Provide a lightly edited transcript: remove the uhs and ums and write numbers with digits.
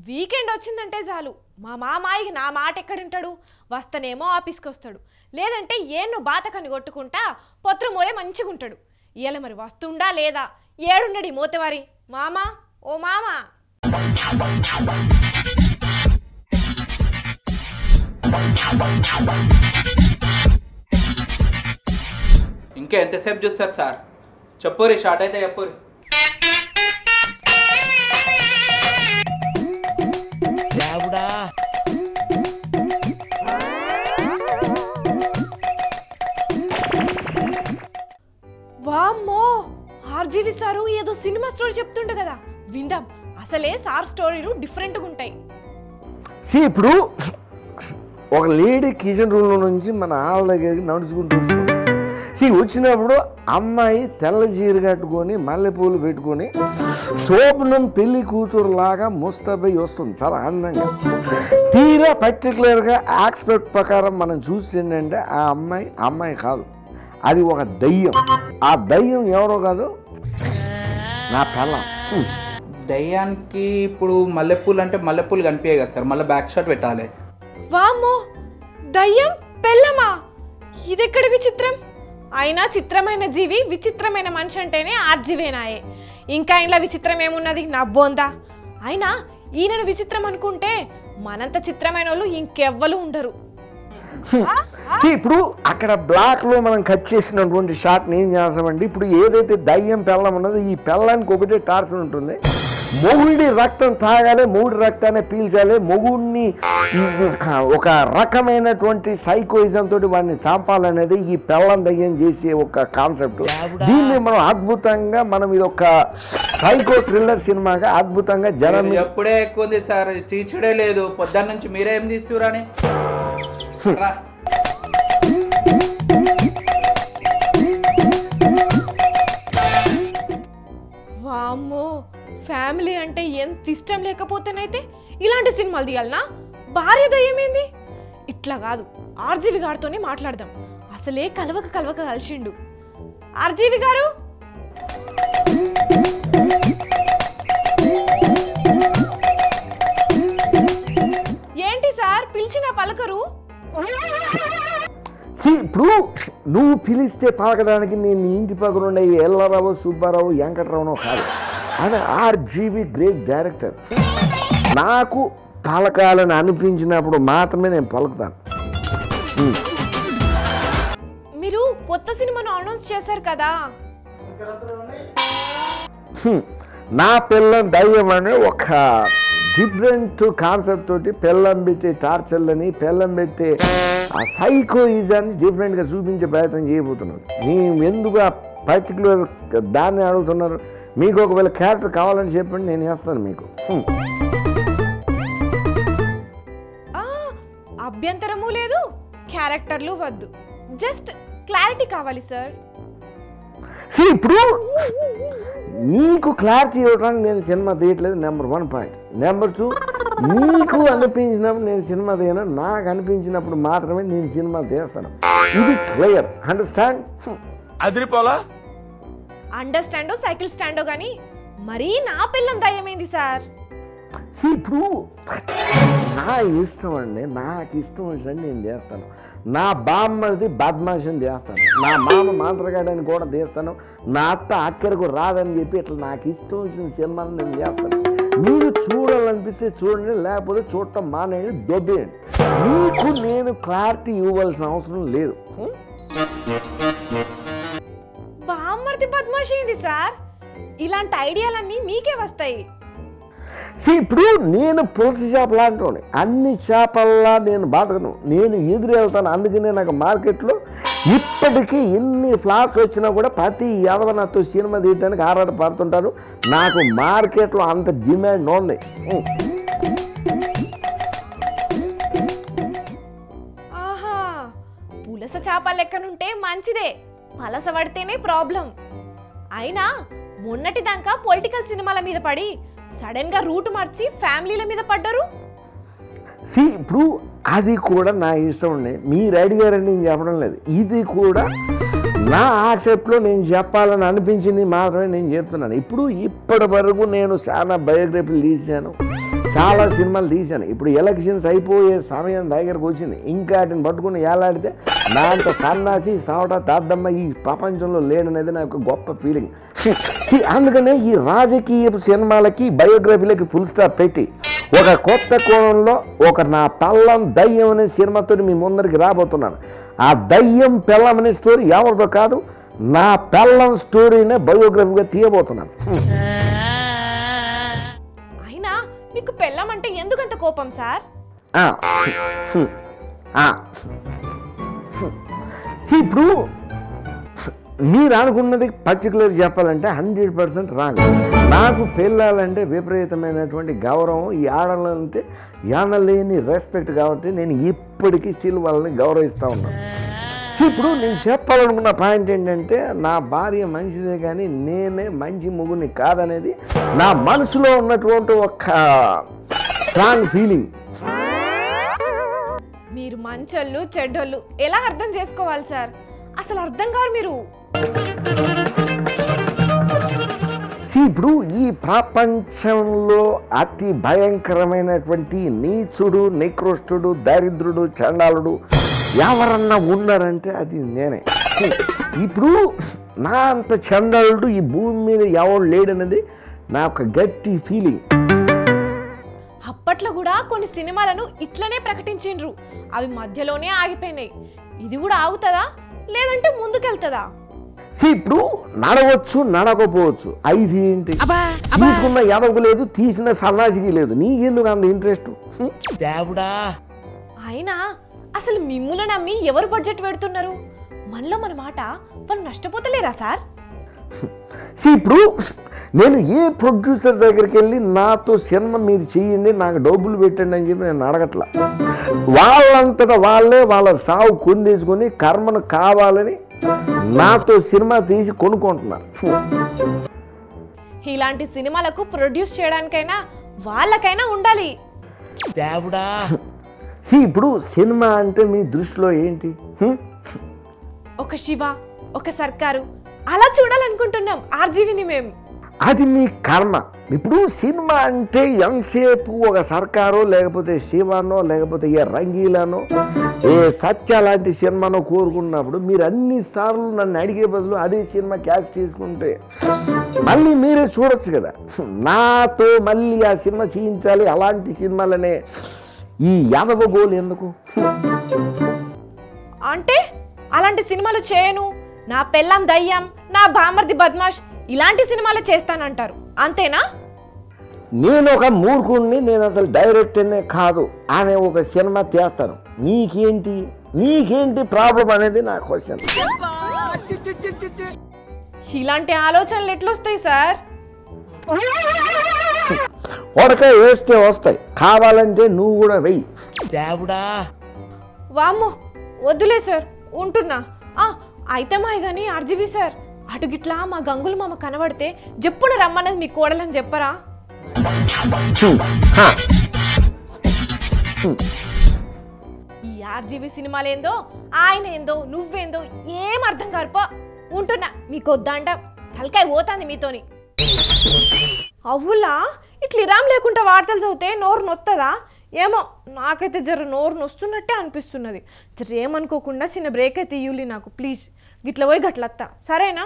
Weekend వచ్చిందంటే చాలు మా మామాయికి నా మాట ఎక్కడుంటాడు, వస్తనేమో ఆఫీస్కి వస్తాడు, లేదంటే ఏన్నో బాతకని కొట్టుకుంటా పొత్రమూలే మంచిగా ఉంటాడు. ఇవాళ మరి వస్తుండా లేదా, ఏడున్నాడు మోతవారి మామా. ఓ మామా, ఇంకా ఎంతసేపు చూస్తారు సార్? చెప్పురి, షార్ట్ అయితే చెప్పురి. వామ్మో, ఆర్జీవి సారు ఏదో సినిమా స్టోరీ చెప్తుండే కదా, విందాం. అసలే సార్ స్టోరీలు డిఫరెంట్గా ఉంటాయి. ఇప్పుడు ఒక లేడీ కిచెన్ రూమ్లో నుంచి మన ఆళ్ళ దగ్గరికి నడుచుకుంటూ వస్తుంది. వచ్చినప్పుడు అమ్మాయి తెల్ల చీర కట్టుకొని మల్లెపూలు పెట్టుకొని శోభనం పెళ్లి కూతురులాగా ముస్తాబై వస్తుంది చాలా అందంగా. తీరా పర్టికులర్గా యాక్స్పెక్ట్ ప్రకారం మనం చూసిందంటే ఆ అమ్మాయి కాదు, అది ఒక దయ్యం. ఆ దయ్యం ఎవరో కాదు, నా పెళ్ళం. దయ్యానికి ఇప్పుడు మల్లెపూలు అంటే మల్లెపూలు కనిపించాయి కదా సార్, మళ్ళీ బ్యాక్ షాట్ పెట్టాలి. వామ్మో, దయ్యం పెళ్ళమా? ఇదెక్కడ విచిత్రం. అయినా చిత్రమైన జీవి విచిత్రమైన మనిషి అంటేనే ఆర్జీవేనాయే. ఇంకా ఇంట్లో విచిత్రం ఏమున్నది నా బోందా. అయినా ఈయనను విచిత్రం అనుకుంటే మనంత చిత్రమైన వాళ్ళు ఇంకెవ్వరు ఉండరు. ఇప్పుడు అక్కడ బ్లాక్ లో మనం కట్ చేసినటువంటి షాట్ని ఏం చేస్తామండి, ఇప్పుడు ఏదైతే దయ్యం పెళ్ళం ఉన్నదో ఈ పెళ్ళానికి ఒకటే టార్చర్ ఉంటుంది. మొగుడి రక్తం తాగాలి, మొగుడి రక్తాన్ని పీల్చాలి, మొగుడిని ఒక రకమైనటువంటి సైకోయిజం తోటి వాడిని చంపాలనేది ఈ పెళ్ళం దయ్యం చేసే ఒక కాన్సెప్ట్. దీన్ని మనం అద్భుతంగా ఇది ఒక సైకో థ్రిల్లర్ సినిమాగా అద్భుతంగా జనం ఎప్పుడే ఎక్కువ ఉంది సార్, తీర్చడే లేదు. పొద్దున్న నుంచి మీరే ఏం తీసుకురాని. వామ్మో, ఫ్యామిలీ అంటే ఎంత ఇష్టం లేకపోతేనైతే ఇలాంటి సినిమాలు తీయాలనా? భార్య దయ్యమేంది? ఇట్లా కాదు, ఆర్జీవి గారితోనే మాట్లాడదాం. అసలే కలవక కలిసిండు. ఆర్జీవి గారు, ఏంటి సార్ పిలిచిన పలకరు? ఇప్పుడు నువ్వు పిలిస్తే పలకడానికి నేను ఇంటి పక్కన ఉండే ఎల్లారావు, సుబ్బారావు, వెంకటరావునో కాదు, అని ఆర్జీవి గ్రేట్ డైరెక్టర్. నాకు పలకాలని అనిపించినప్పుడు మాత్రమే నేను పలుకుతాను. మీరు కొత్త సినిమాను అనౌన్స్ చేశారు కదా, నా పిల్లం దయ్యం అనే ఒక డిఫరెంట్ కాన్సెప్ట్ తోటి పిల్లం పెట్టే టార్చర్లని, పిల్లం పెట్టే ఆ సైకోయిజాన్ని డిఫరెంట్గా చూపించే ప్రయత్నం చేయబోతున్నాను. నేను ఎందుకు ఆ పర్టికులర్ దాన్ని అడుగుతున్నారు? మీకు ఒకవేళ క్యారెక్టర్ కావాలని చెప్పండి, నేను వేస్తాను మీకు. అభ్యంతరము లేదు, క్యారెక్టర్లు వద్దు, జస్ట్ క్లారిటీ కావాలి సార్. ఇప్పుడు నీకు క్లారిటీ ఇవ్వడానికి నేను సినిమా తీయట్లేదు, నెంబర్ 1 పాయింట్. నెంబర్ 2, నీకు అనిపించినప్పుడు నేను సినిమా తీయను, నాకు అనిపించినప్పుడు మాత్రమే నేను సినిమా తీస్తాను. ఇది క్లియర్, అండర్స్టాండ్? అదిరిపోలా అండర్స్టాండో సైకిల్ స్టాండో కానీ మరీ నా పిల్లం దయ్యమైంది సార్. ఇప్పుడు నా ఇష్టం అండి, నాకు ఇష్టం వచ్చినట్టు నేను చేస్తాను. నా బామ్మది బద్మాషని చేస్తాను, నా మామ మాంత్రగాడని కూడా తీస్తాను, నా అత్త అక్కడికి రాదని చెప్పి ఇట్లా నాకు ఇష్టం వచ్చిన సినిమాలు నేను చేస్తాను. మీరు చూడాలనిపిస్తే చూడండి, లేకపోతే చూడటం మానేయండి, దొబ్బేయండి. మీకు నేను క్లారిటీ ఇవ్వాల్సిన అవసరం లేదు. బామ్మర్ది బద్మాషి ఏంది సార్? ఇలాంటి ఐడియాలన్నీ మీకే వస్తాయి. ఇప్పుడు నేను పులస చేప లాంటి అన్ని చేపల్లా నేను బతకను, నేను ఎదురు వెళ్తాను. అందుకనే నాకు మార్కెట్లో ఇప్పటికీ ఎన్ని ఫ్లాప్స్ వచ్చినా కూడా ప్రతి యాదవనతో సినిమా తీయడానికి ఆరాట పడుతుంటారు. నాకు మార్కెట్లో అంత డిమాండ్ ఉంది. ఆహా, పులస చేప లెక్కనుంటే మంచిదే, పలస పడితేనే ప్రాబ్లం. అయినా మొన్నటి దాకా పొలిటికల్ సినిమాల మీద పడి సడన్ గా రూట్ మార్చి ఫ్యామిలీల మీద పడ్డారు. సి ఇప్పుడు అది కూడా నా ఇష్టం ఉండే, మీరు అడిగారని నేను చెప్పడం లేదు. ఇది కూడా నా ఆసెప్ట్లో నేను చెప్పాలని అనిపించింది మాత్రమే నేను చెప్తున్నాను. ఇప్పటి వరకు నేను చాలా బయోగ్రఫీలు తీశాను, చాలా సినిమాలు తీశాను. ఇప్పుడు ఎలక్షన్స్ అయిపోయే సమయం దగ్గరకు వచ్చింది. ఇంకా వాటిని పట్టుకుని ఏలాడితే నా అంత సన్నాసి సావట తాద్దమ్మ ఈ ప్రపంచంలో లేడనేది నాకు గొప్ప ఫీలింగ్. అందుకనే ఈ రాజకీయ సినిమాలకి బయోగ్రఫీలకి ఫుల్ స్టాప్ పెట్టి ఒక కొత్త కోణంలో ఒక నా పెళ్ళం దయ్యం అనే సినిమాతో మీ ముందరికి రాబోతున్నాను. ఆ దయ్యం పెళ్ళం అనే స్టోరీ ఎవరితో కాదు, నా పెళ్ళం స్టోరీనే బయోగ్రఫీగా తీయబోతున్నాను. అయినా మీకు పెళ్ళం అంటే ఎందుకంత కోపం సార్? ఇప్పుడు మీరు అనుకున్నది పర్టికులర్ చెప్పాలంటే 100% రాంగ్. నాకు పెళ్ళాలంటే విపరీతమైనటువంటి గౌరవం, ఈ ఆడలంటే ఏనలేని రెస్పెక్ట్ కాబట్టి నేను ఇప్పటికీ స్టిల్ వాళ్ళని గౌరవిస్తూ ఉన్నాను. ఇప్పుడు నేను చెప్పాలనుకున్న పాయింట్ ఏంటంటే నా భార్య మంచిదే కానీ నేనే మంచి మొగుడిని కాదనేది నా మనసులో ఉన్నటువంటి ఒక స్ట్రాంగ్ ఫీలింగ్. మీరు మంచోళ్ళు చెడ్డోళ్ళు ఎలా అర్థం చేసుకోవాలి సార్? అసలు అర్థం కాదు మీరు. ఇప్పుడు ఈ ప్రపంచంలో అతి భయంకరమైనటువంటి నీచుడు, నికృష్టుడు, దరిద్రుడు, చండాలుడు ఎవరన్నా ఉన్నారంటే అది నేనే. ఇప్పుడు నా అంత చండాలుడు ఈ భూమి మీద ఎవరు లేడనేది నా ఒక గట్టి ఫీలింగ్. అప్పట్లో కూడా కొన్ని సినిమాలను ఇట్లనే ప్రకటించిండ్రు, అవి మధ్యలోనే ఆగిపోయినాయి. ఇది కూడా ఆగుతుందా లేదంటే ముందుకెళ్తుందా? ఇప్పుడు నడవచ్చు నడకపోవచ్చు, ఇది ఏంటి? తీసుకున్న ఎదకు లేదు, తీసిన సన్నాసికి లేదు, నీకెందుకు అంత ఇంట్రెస్ట్? అయినా అసలు మిమ్ముల నమ్మి ఎవరు బడ్జెట్ పెడుతున్నారు? మనలో మన మాట వాళ్ళు నష్టపోతలేరా సార్? ఇప్పుడు నేను ఏ ప్రొడ్యూసర్ దగ్గరికి వెళ్ళి నాతో సినిమా మీరు చేయండి, నాకు డబ్బులు పెట్టండి అని చెప్పి నేను అడగట్లా. వాళ్ళంతటా వాళ్ళే వాళ్ళ సాగు కొందేసుకొని కర్మను కావాలని నాతో సినిమా తీసి కొనుక్కుంటున్నారు. ఇలాంటి సినిమాలకు ప్రొడ్యూస్ చేయడానికైనా వాళ్ళకైనా ఉండాలి. ఇప్పుడు సినిమా అంటే మీ దృష్టిలో ఏంటి? ఒక శివ, ఒక సర్కారు అలా చూడాలనుకుంటున్నాం ఆర్జీవిని మేము. అది మీ కర్మ. ఇప్పుడు సినిమా అంటే ఎంతసేపు ఒక సర్కారో లేకపోతే శివానో లేకపోతే ఏ రంగీలానో ఏ సత్య లాంటి సినిమానో కోరుకున్నప్పుడు మీరు అన్నిసార్లు నన్ను అడిగే బదులు అదే సినిమా క్యాచ్ తీసుకుంటే మళ్ళీ మీరే చూడొచ్చు కదా. నాతో మళ్ళీ ఆ సినిమా చేయించాలి అలాంటి సినిమాలనే ఈ యాదవ గోలు ఎందుకు? అంటే అలాంటి సినిమాలు చేయను, నా పెళ్ళాం దయ్యం, నా బామర్ది బద్మాష్ ఇలాంటి సినిమాలు చేస్తానంటారు అంతేనా? నేను ఒక మూర్ఖుడిని, నేను అసలు డైరెక్టర్నే కాదు అనే ఒక సినిమా తీస్తాను. నీకేంటి ప్రాబ్లం అనేది నా క్వశ్చన్. ఇలాంటి ఆలోచనలు ఎట్లొస్తాయి సార్? ఉడక వేస్తే వస్తాయి, కావాలంటే నువ్వు కూడా వెయ్యి. వామ్మో వద్దులే సార్, ఉంటున్నా. అయితే మాయ కానీ ఆర్జీవి సార్, అటు గిట్లా మా గంగులు మామ కనబడితే జప్పున రమ్మన్నది మీ కోడలని చెప్పరా? ఈ ఆర్జీవి సినిమాలేందో ఆయన ఏందో నువ్వేందో ఏం అర్థం కారుపో. ఉంటున్నా, మీకు వద్దంట తలకాయ పోతాంది మీతోని. అవ్వులా ఇట్లా ఇరామ్ లేకుండా వార్తలు చదివితే నోరు నొత్తదా ఏమో? నాకైతే జర నోరు నొస్తున్నట్టే అనిపిస్తున్నది. జర ఏమనుకోకుండా చిన్న బ్రేక్ అయితే ఇవ్వాలి నాకు ప్లీజ్. గిట్ల పోయి గట్లత్తా సరేనా?